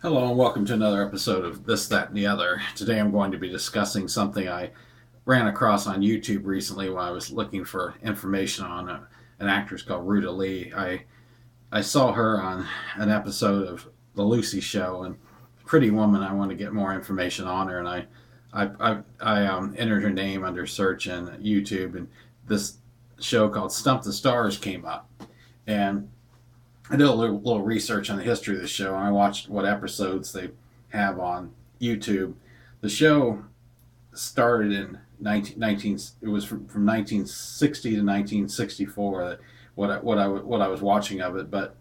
Hello and welcome to another episode of This, That, and the Other. Today I'm going to be discussing something I ran across on YouTube recently when I was looking for information on an actress called Ruta Lee. I saw her on an episode of The Lucy Show, and Pretty Woman. I want to get more information on her, and I entered her name under search in YouTube, and this show called Stump the Stars came up. And I did a little research on the history of the show, and I watched what episodes they have on YouTube. The show started in 19 it was from 1960 to 1964. What I was watching of it, but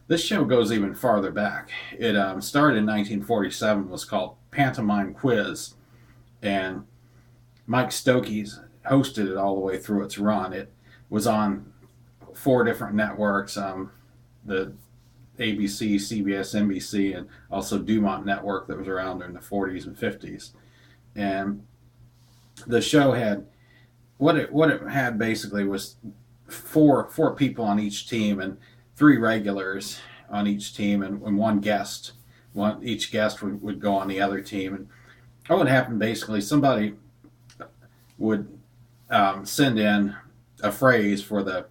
this show goes even farther back. It started in 1947. Was called Pantomime Quiz, and Mike Stokes hosted it all the way through its run. It was on four different networks. The ABC, CBS, NBC, and also Dumont Network that was around during the 40s and 50s. And the show had what it had basically was four people on each team and three regulars on each team and one guest. Each guest would go on the other team. And what would happen basically, somebody would send in a phrase for the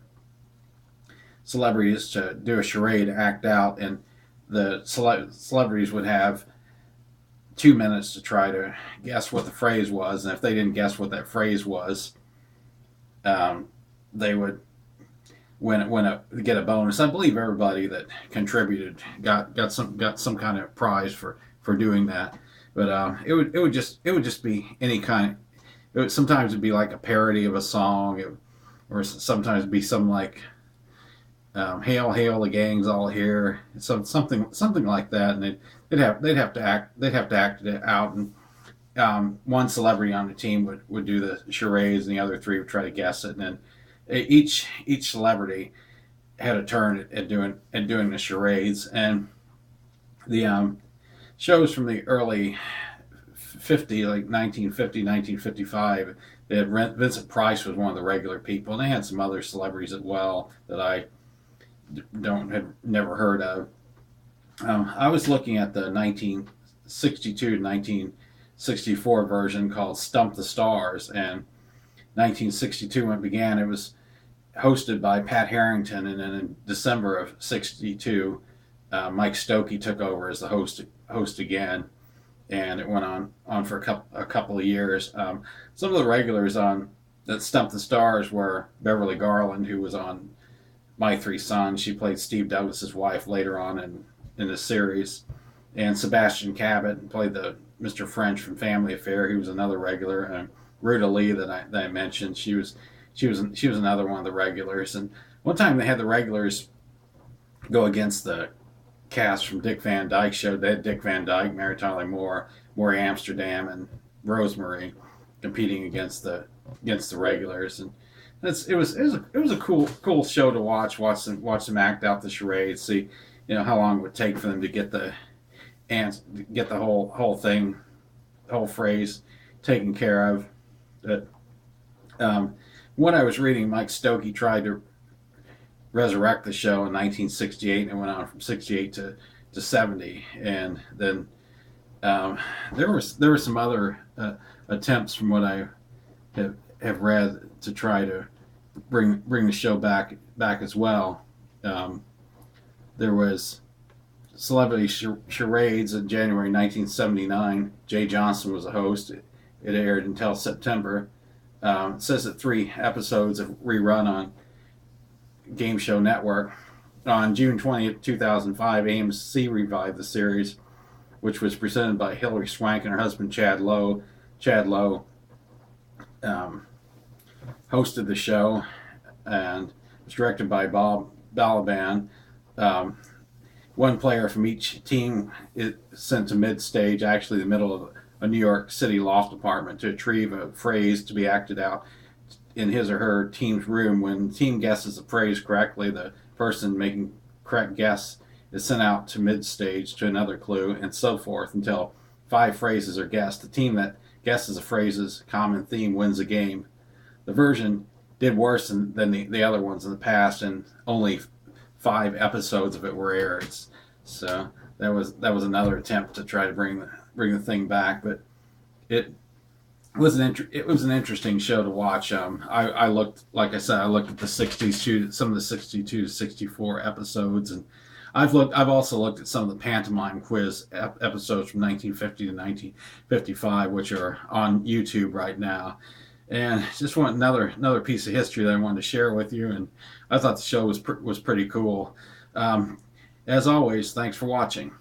celebrities to do a charade, act out, and the celebrities would have 2 minutes to try to guess what the phrase was. And if they didn't guess what that phrase was, they would get a bonus. I believe everybody that contributed got some kind of prize for doing that. But it would just be any kind. Sometimes it'd be like a parody of a song, or sometimes it'd be some like "Hail, hail, the gang's all here," something like that, and they'd have to act it out, and one celebrity on the team would do the charades, and the other three would try to guess it, and then each celebrity had a turn at doing the charades, and the shows from the early 50, like 1950, 1955. They had Vincent Price was one of the regular people, and they had some other celebrities as well that I had never heard of. I was looking at the 1962 to 1964 version called Stump the Stars, and 1962 when it began, it was hosted by Pat Harrington, and then in December of '62, Mike Stokes took over as the host again, and it went on for a couple of years. Some of the regulars on that Stump the Stars were Beverly Garland, who was on My Three Sons. She played Steve Douglas's wife later on in the series, and Sebastian Cabot played the Mr. French from Family Affair. He was another regular. And Ruta Lee that I mentioned, she was another one of the regulars. And one time they had the regulars go against the cast from Dick Van Dyke Show. They had Dick Van Dyke, Mary Tyler Moore, Maury Amsterdam, and Rosemary competing against the regulars. And it was a cool show to watch them act out the charade, see how long it would take for them to get the whole thing, the whole phrase taken care of. But when I was reading, Mike Stokes tried to resurrect the show in 1968, and it went on from '68 to '70, and then there were some other attempts from what I have read to try to bring the show back as well. There was Celebrity Charades in January 1979. Jay Johnson was the host. It aired until September. It says that 3 episodes have rerun on Game Show Network. On June 20th, 2005, AMC revived the series, which was presented by Hilary Swank and her husband Chad Lowe. Chad Lowe hosted the show, and it was directed by Bob Balaban. One player from each team is sent to mid-stage, actually the middle of a New York City loft apartment, to retrieve a phrase to be acted out in his or her team's room. When the team guesses the phrase correctly, the person making correct guess is sent out to mid-stage to another clue, and so forth until 5 phrases are guessed. The team that guesses a phrase's common theme wins the game. The version did worse than the other ones in the past, and only 5 episodes of it were aired. So that was another attempt to try to bring the thing back, but it it was an interesting show to watch. I looked, like I said, I looked at the '62, some of the '62 to '64 episodes, and I've also looked at some of the pantomime quiz episodes from 1950 to 1955, which are on YouTube right now. And just want another piece of history that I wanted to share with you. And I thought the show was pretty cool. Um, as always, thanks for watching.